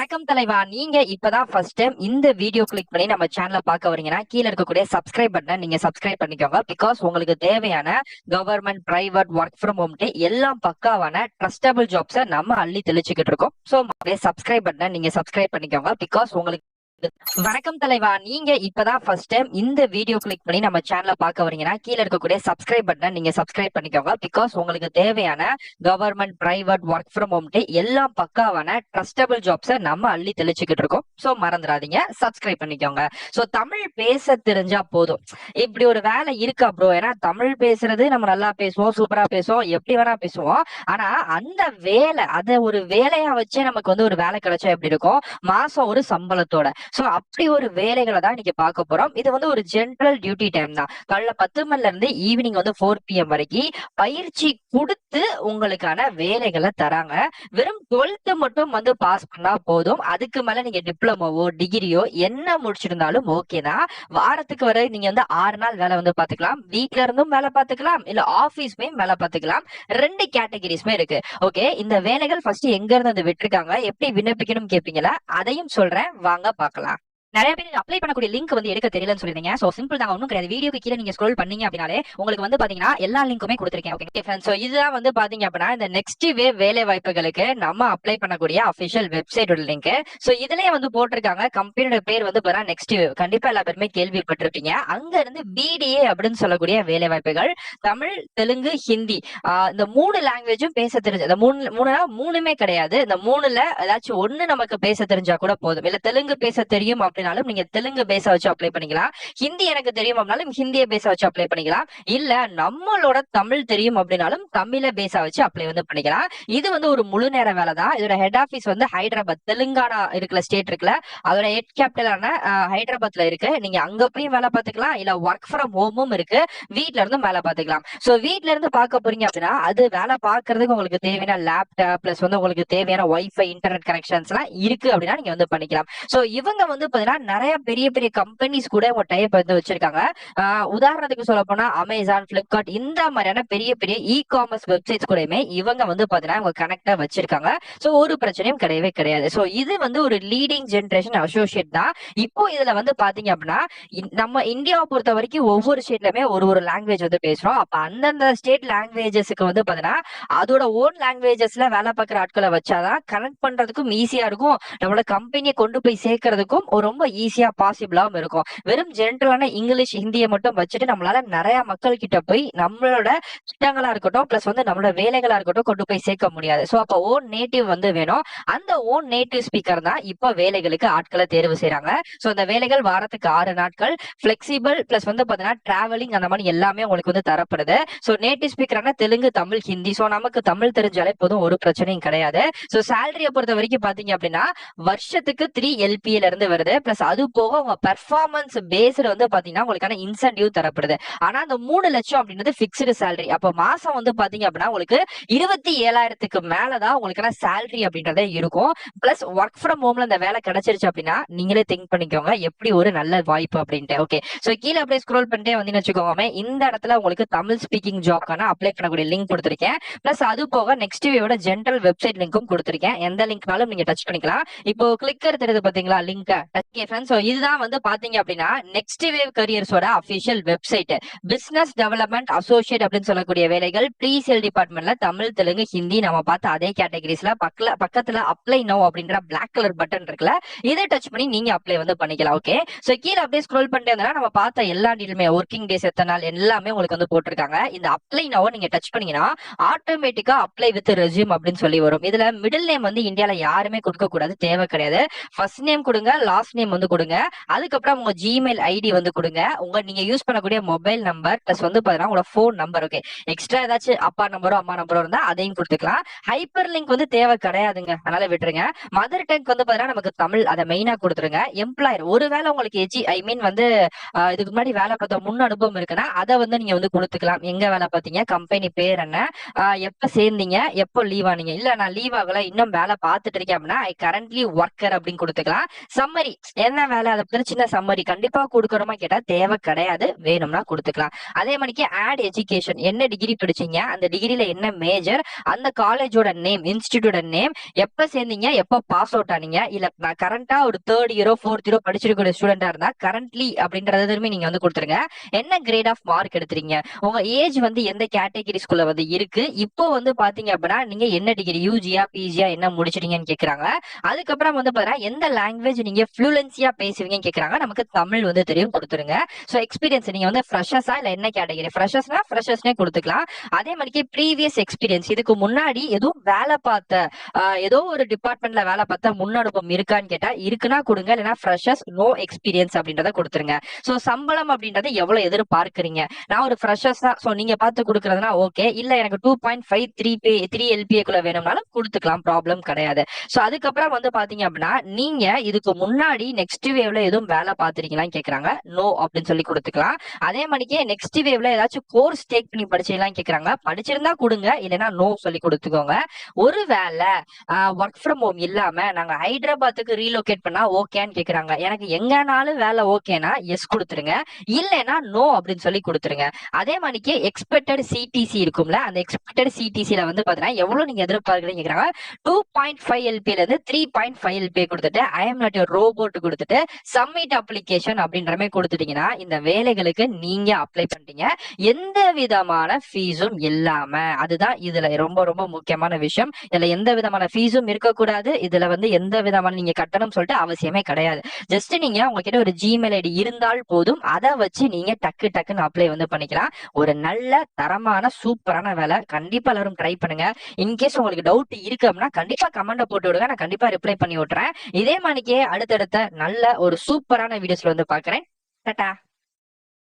வணக்கம் தலைவா. நீங்க இப்பதான் ஃபர்ஸ்ட் டைம் இந்த வீடியோ கிளிக் பண்ணி நம்ம சேனலை பார்க்க வரீங்கன்னா கீழே இருக்கக்கூடிய சப்ஸ்கிரைப் பட்டனை நீங்க சப்ஸ்கிரைப் பண்ணிக்கோங்க. பிகாஸ் உங்களுக்கு தேவையான government, private, work from home எல்லாம் பக்காவான ட்ரஸ்டபிள் ஜாப்ஸை நம்ம அள்ளி தெளிச்சுக்கிட்டு இருக்கோம். ஸோ சப்ஸ்கிரைப் பட்டனை நீங்க சப்ஸ்கிரைப் பண்ணிக்கோங்க. பிகாஸ் உங்களுக்கு வணக்கம் தலைவா. நீங்க இப்பதான் ஃபர்ஸ்ட் டைம் இந்த வீடியோ கிளிக் பண்ணி நம்ம சேனலை பார்க்க வரீங்கன்னா கீழே இருக்கக்கூடிய சப்ஸ்கிரைப் பட்டனை நீங்க சப்ஸ்கிரைப் பண்ணிக்கோங்க. பிகாஸ் உங்களுக்கு தேவையான government, private, work from home எல்லாம் பக்காவான ட்ரஸ்டபிள் ஜாப்ஸை நம்ம அள்ளி தெளிச்சுக்கிட்டு இருக்கோம். ஸோ மறந்துடாதீங்க, சப்ஸ்கிரைப் பண்ணிக்கோங்க. ஸோ தமிழ் பேச தெரிஞ்சா போதும். இப்படி ஒரு வேலை இருக்கா ப்ரோ? ஏன்னா தமிழ் பேசுறது நம்ம நல்லா பேசுவோம், சூப்பரா பேசுவோம், எப்படி வேணா பேசுவோம். ஆனா அந்த வேலை, அதை ஒரு வேலையா வச்சே நமக்கு ஒரு வேலை கிடைச்சா எப்படி இருக்கும்? மாசம் ஒரு சம்பளத்தோட. சோ அப்படி ஒரு வேலைகளை தான் இன்னைக்கு பார்க்க போறோம். இது ஒரு ஜென்ரல் டியூட்டி டைம் தான். காலைல 10 மணில இருந்து ஈவினிங் 4 PM வரைக்கும் பயிற்சி கொடுத்து உங்களுக்கான வேலைகளை தராங்க. வெறும் 12th மட்டும் பாஸ் பண்ணா போதும். அதுக்கு மேல நீங்க டிப்ளமோவோ டிகிரியோ என்ன முடிச்சிருந்தாலும் ஓகே தான். வாரத்துக்கு வரை நீங்க 6 நாள் வேலை பாத்துக்கலாம். வீட்ல இருந்தும் வேலை பாத்துக்கலாம், இல்ல ஆபீஸ் போய் வேலை பாத்துக்கலாம். 2 கேட்டகரிஸ்மே இருக்கு. ஓகே, இந்த வேலைகள் ஃபர்ஸ்ட் எங்க இருந்து விட்டுருக்காங்க, எப்படி விண்ணப்பிக்கணும் கேட்பீங்களா? அதையும் சொல்றேன், வாங்க பார்க்கலாம். நிறைய பேர் அப்ளை பண்ணக்கூடிய லிங்க் எடுக்க தெரியலன்னு சொல்லிருந்தீங்க. சோ சிம்பிள் தான், ஒன்றும் கிடையாது. வீடியோக்கு கீழே நீங்க ஸ்க்ரோல் பண்ணீங்க அப்படினாலே உங்களுக்கு பாத்தீங்கன்னா எல்லா லிங்க்குமே கொடுத்திருக்கேன். ஓகே ஃப்ரெண்ட்ஸ், சோ இதுதான் பாத்தீங்க அப்படின்னா இந்த நெக்ஸ்ட் வேவ் வேலை வாய்ப்புகளுக்கு நம்ம அப்ளை பண்ணக்கூடிய அபிஷியல் வெப்சைட்டோட லிங்க். சோ இதுலயே போட்டிருக்காங்க. கம்பெனியோட பேர் பாத்தீங்கன்னா நெக்ஸ்ட் வேவ். கண்டிப்பா எல்லா பேருமே கேள்விப்பட்டிருப்பீங்க. அங்க இருந்து BDA அப்படின்னு சொல்லக்கூடிய வேலை வாய்ப்புகள் தமிழ், தெலுங்கு, ஹிந்தி இந்த 3 லாங்குவேஜும் பேச தெரிஞ்சு, இந்த மூணுமே கிடையாது. இந்த 3ல ஏதாச்சும் ஒண்ணு நமக்கு பேச தெரிஞ்சா கூட போதும். இல்ல தெலுங்கு பேச தெரியும் நீங்க தெலுங்கு பேச வச்சு அப்ளை பண்ணிக்கலாம். ஹிந்தி எனக்கு தெரியும் அப்படின்னாலும் ஹிந்தியை பேச வச்சு அப்ளை பண்ணிக்கலாம். இல்ல நம்மளோட தமிழ் தெரியும் அப்படின்னாலும் தமிழ பேச வச்சு அப்ளை பண்ணிக்கலாம். இது ஒரு முழு நேர வேலை தான். இதோட ஹெட் ஆபீஸ் ஹைதராபாத், தெலுங்கானா இருக்குல்ல, ஸ்டேட் இருக்குல்ல, அதோட ஹெட் கேபிட்டலான ஹைதராபாத்ல இருக்கு. நீங்க அங்க போய் வேலை பார்த்துக்கலாம், இல்ல ஒர்க் ஃப்ரம் ஹோமும் இருக்கு, வீட்ல இருந்தும் வேலை பார்த்துக்கலாம். சோ வீட்ல இருந்து பார்க்க போறீங்க அப்படின்னா அது வேலை பார்க்கறதுக்கு உங்களுக்கு தேவையான லேப்டாப் பிளஸ் உங்களுக்கு தேவையான வைஃபை, இன்டர்நெட் கனெக்ஷன்ஸ் எல்லாம் இருக்கு அப்படின்னா நீங்க பண்ணிக்கலாம். சோ இவங்க பாத்தீங்கன்னா நிறைய பெரிய பெரிய கம்பெனிஸ் கூட உங்க டைப் வச்சிருக்காங்க. உதாரணத்துக்கு சொல்ல போனா அமேசான், பிளிப்கார்ட் இந்த மாதிரியான பெரிய பெரிய காமர்ஸ் வெப்சைட்ஸ் கூடயுமே இவங்க பாத்தீங்கன்னா உங்க கனெக்டா வச்சிருக்காங்க. சோ ஒரு பிரச்சனையும் கிடையவே கிடையாது. சோ இது ஒரு லீடிங் ஜெனரேஷன் அசோசியேட் தான். இப்போ இதுல பாத்தீங்க அப்படின்னா நம்ம இந்தியாவை பொறுத்த வரைக்கும் ஒவ்வொரு ஸ்டேட்லயுமே ஒரு லாங்குவேஜ் பேசுறோம். அப்ப அந்தந்த ஸ்டேட் லாங்குவேஜஸ்க்கு பாத்தீங்கன்னா அதோட ஓன் லாங்குவேஜஸ்ல வேலை பார்க்குற ஆட்களை வச்சாதான் கனெக்ட் பண்றதுக்கும் ஈஸியா இருக்கும். நம்மளோட கம்பெனியை கொண்டு போய் சேர்க்கறதுக்கும் ரொம்ப ஈஸியா பாசிபிளாவும் இருக்கும். வெறும் ஜென்ரலான இங்கிலீஷ், ஹிந்தியை மட்டும் வச்சுட்டு நம்மளால நிறைய மக்கள் கிட்ட போய் நம்மளோட திட்டங்களா இருக்கட்டும் பிளஸ் நம்மளோட வேலைகளா இருக்கட்டும் கொண்டு போய் சேர்க்க முடியாது. சோ அப்ப ஓன் நேட்டிவ் வேணும். அந்த ஓன் நேட்டிவ் ஸ்பீக்கர் தான் இப்ப வேலைகளுக்கு ஆட்களை தேர்வு செய்யறாங்க. சோ அந்த வேலைகள் வாரத்துக்கு 6 நாட்கள், பிளெக்சிபிள் பிளஸ் பாத்தீங்கன்னா டிராவலிங் அந்த மாதிரி எல்லாமே உங்களுக்கு தரப்படுது. சோ நேட்டிவ் ஸ்பீக்கரான தெலுங்கு, தமிழ், ஹிந்தி. சோ நமக்கு தமிழ் தெரிஞ்சாலே போதும், ஒரு பிரச்சனையும் கிடையாது. சோ சேலரியை பொறுத்த வரைக்கும் பாத்தீங்க அப்படின்னா வருஷத்துக்கு 3 LPA இருந்து வருது. பிளஸ் அது போக உங்க பெர்ஃபார்மன்ஸ் பேஸ்டு பாத்தீங்கன்னா உங்களுக்கான இன்சென்டிவ் தரப்படுது. ஆனா அந்த 3 லட்சம் அப்படின்றது பிக்ஸ்டு சேலரி. அப்ப மாசம் பாத்தீங்க அப்படின்னா உங்களுக்கு 27,000க்கு மேலதான் உங்களுக்கான சேலரி அப்படின்றதே இருக்கும். பிளஸ் ஒர்க் ஃப்ரம் ஹோம்ல அந்த வேலை கிடைச்சிருச்சு அப்படின்னா நீங்களே திங்க் பண்ணிக்கோங்க எப்படி ஒரு நல்ல வாய்ப்பு அப்படின்ட்டு. ஓகே, சோ கீழே அப்படியே ஸ்க்ரோல் பண்ணிட்டே வச்சுக்கோங்க. இந்த இடத்துல உங்களுக்கு தமிழ் ஸ்பீக்கிங் ஜாப்க்கான அப்ளை பண்ணக்கூடிய லிங்க் கொடுத்திருக்கேன். பிளஸ் அது போக நெக்ஸ்ட் வேவோட ஜென்ரல் வெப்சைட் லிங்க்கும் கொடுத்திருக்கேன். எந்த லிங்க்னாலும் நீங்க டச் பண்ணிக்கலாம். இப்போ கிளிக்கர் தெரியுது பாத்தீங்களா லிங்க். இதுதான் பாத்தீங்க அப்படின்னா நெக்ஸ்ட் வேவ் கரியர்ஸோட official website. Business development associate அப்படின்னு சொல்லக்கூடிய வேலைகள் ப்ரீ சேல் டிபார்ட்மெண்ட்ல தமிழ், தெலுங்கு, ஹிந்தி நம்ம பார்த்த அதே கேட்டகரிஸ்ல பக்கத்துல அப்ளை நோ அப்படின்ற பிளாக் கலர் பட்டன் இருக்குல்ல, இதை டச் பண்ணி நீங்க அப்ளை பண்ணிக்கலாம். ஓகே, சோ கீழே அப்படியே ஸ்க்ரோல் பண்ணிட்டே இருந்தா நம்ம பார்த்த எல்லா டீலுமே ஒர்க்கிங் டேஸ் எத்தனை நாள் எல்லாமே உங்களுக்கு போட்டிருக்காங்க. இந்த அப்ளை நோவை நீங்க டச் பண்ணீங்கன்னா ஆட்டோமேட்டிக்கா அப்ளை வித் ரெஸ்யூம் அப்படின்னு சொல்லி வரும். இதுல மிடில் நேம் இந்தியால யாருமே கொடுக்க கூடாது, தேவை கிடையாது. ஃபர்ஸ்ட் நேம் கொடுங்க, லாஸ்ட் நேம் கொடுங்க. அதுக்கப்புறம் உங்க ஜிமெயில் ஐடி கொடுங்க. நீங்க யூஸ் பண்ணக்கூடிய மொபைல் நம்பர் பிளஸ் பாத்தீங்கன்னா உங்களோட போன் நம்பர். ஓகே, எக்ஸ்ட்ரா ஏதாச்சும் அப்பா நம்பரோ அம்மா நம்பரோ இருந்தா அதையும் கொடுத்துக்கலாம். ஹைப்பர் லிங்க் தேவை கிடையாதுங்க, அதனால விட்டுருங்க. மதர் டங் பாத்தீங்கன்னா நமக்கு தமிழ், அதை மெயினா கொடுத்துருங்க. எம்ப்ளாயர் ஒருவேளை உங்களுக்கு இதுக்கு முன்னாடி வேலை பார்த்த முன் அனுபவம் இருக்குன்னா அதை நீங்க கொடுத்துக்கலாம். எங்க வேலை பார்த்தீங்க, கம்பெனி பேர் என்ன, எப்ப சேர்ந்தீங்க, எப்போ லீவ் ஆனீங்க. இல்ல நான் லீவ் ஆகல இன்னும் வேலை பார்த்துட்டு இருக்கேன் அப்படின்னா ஐ கரண்ட்லி ஒர்க்கர் அப்படின்னு கொடுத்துக்கலாம். சம்மரி என்ன வேலை அதை பத்தி சின்ன சம்மரி கண்டிப்பா கொடுக்கணுமா கேட்டா தேவை கிடையாது, வேணும்னா கொடுத்துக்கலாம். அதே மணிக்கு ஆட் எஜுகேஷன், என்ன டிகிரி படிச்சீங்க, அந்த டிகிரில என்ன மேஜர், அந்த காலேஜோட நேம், இன்ஸ்டிடியூட் நேம், எப்ப சேர்ந்தீங்க, எப்ப பாஸ் அவுட் ஆனீங்க, இல்ல நான் கரண்டா ஒரு தேர்ட் இயரோ ஃபோர்த் இயரோ படிச்சிருக்கிற ஸ்டூடெண்டா இருந்தா கரண்ட்லி அப்படின்றதுமே நீங்க வந்து கொடுத்துருங்க. என்ன கிரேட் ஆஃப் மார்க் எடுத்துறீங்க, உங்க ஏஜ் வந்து எந்த கேட்டகரிஸ்குள்ள வந்து இருக்கு, இப்போ வந்து பாத்தீங்க அப்படின்னா நீங்க என்ன டிகிரி யூஜியா பிஜியா என்ன முடிச்சிட்டீங்கன்னு கேக்குறாங்க. அதுக்கப்புறம் வந்து பாத்தீங்கன்னா எந்த லாங்குவேஜ் நீங்க ஃப்ளூலன்சியா பேசுவீங்கன்னு கேக்குறாங்க. நமக்கு தமிழ் வந்து தெரியும், கொடுத்துருங்க. சோ எக்ஸ்பீரியன்ஸ் நீங்க வந்து ஃப்ரெஷர்ஸா இல்ல என்ன கேட்டகரி, ஃப்ரெஷர்ஸ்னா ஃப்ரெஷர்ஸ்னே கொடுத்துக்கலாம். அதே மாதிரி ப்ரீவியஸ் எக்ஸ்பீரியன்ஸ், இதுக்கு முன்னாடி எதுவும் வேலை பார்த்த ஏதோ ஒரு டிபார்ட்மெண்ட்ல வேலை பார்த்த முன் அனுபவம் இருக்கான்னு கேட்டா இருக்குன்னா கொடுங்க, இல்லைன்னா ஃப்ரெஷர்ஸ் நோ எக்ஸ்பீரியன்ஸ் அப்படின்றத கொடுத்துருங்க. சோ சம்பளம் அப்படின்றது எவ்வளவு எதிர்பார்க்கறீங்க, நான் ஒரு ஃப்ரெஷர்ஸ் தான், சோ நீங்க பார்த்து கொடுக்கறதுனா ஓகே, இல்ல எனக்கு 2.5 3 LPA வேணும்னாலும் கொடுத்துக்கலாம், ப்ராப்ளம் கிடையாது. சோ அதுக்கப்புறம் வந்து பாத்தீங்க அப்படின்னா நீங்க இதுக்கு முன்னாடி நெக்ஸ்ட் வேவ்ல எதுவும் வேலை பார்த்திருக்கீங்களான்னு கேக்குறாங்க. நோ அப்படின்னு சொல்லி கொடுத்துக்கலாம். அதே மாதிரிக்கே நெக்ஸ்ட் வேவ்ல ஏதாச்சும் கோர்ஸ் டேக் பண்ணி படிச்சீங்களான்னு கேக்குறாங்க. படிச்சிருந்தா கொடுங்க, இல்லைன்னா நோ சொல்லி கொடுத்துக்கோங்க. ஒருவேளை ஒர்க் ஃப்ரம் ஹோம் இல்லாம நாங்க ஹைதராபாத்துக்கு ரீலோகேட் பண்ணா ஓகேன்னு கேக்குறாங்க. எனக்கு எங்கனாலும் வேலை ஓகேனா எஸ் கொடுத்துருங்க, இல்லைன்னா நோ அப்படின்னு சொல்லி கொடுத்துருங்க. அதே மாதிரிக்கே எக்ஸ்பெக்டட் சிடிசி இருக்கும்ல, அந்த எக்ஸ்பெக்டட் சிடிசில வந்து பாத்தீங்கன்னா எவ்வளவு நீங்க எதிர்பார்க்கறீங்க கேக்குறாங்க. 2.5 LPA இருந்து 3.5 LPA கொடுத்துட்டு I am not your robot கொடுத்துட்டு சப்மிட் அப்ளிகேஷன் அப்படின்ற மாதிரி கொடுத்துட்டீங்கன்னா இந்த வேலைகளுக்கு நீங்க அப்ளை பண்ணிட்டீங்க, எந்த விதமான ஃபீஸும் இல்லாம. அதுதான் இதுல ரொம்ப ரொம்ப முக்கியமான விஷயம். இதுல எந்த விதமான ஃபீஸும் இருக்கக்கூடாது, இதுல வந்து எந்த விதமான நீங்க கட்டணம் சொல்லிட்டு அவசியமே கிடையாது. ஜஸ்ட் நீங்க உங்ககிட்ட ஒரு ஜிமெயில் ஐடி இருந்தால் போதும், அதை வச்சு நீங்க டக்கு டக்குன்னு அப்ளை வந்து பண்ணிக்கலாம். ஒரு நல்ல தரமான சூப்பரான வேலை, கண்டிப்பா எல்லாரும் ட்ரை பண்ணுங்க. இன்கேஸ் உங்களுக்கு டவுட் இருக்கு அப்படின்னா கண்டிப்பா கமெண்ட போட்டு விடுங்க, நான் கண்டிப்பா ரிப்ளை பண்ணி விட்டுறேன். இதே மாதிரிக்கே அடுத்தடுத்த நல்ல ஒரு சூப்பரான வீடியோஸ்ல வந்து பாக்குறேன். டாடா.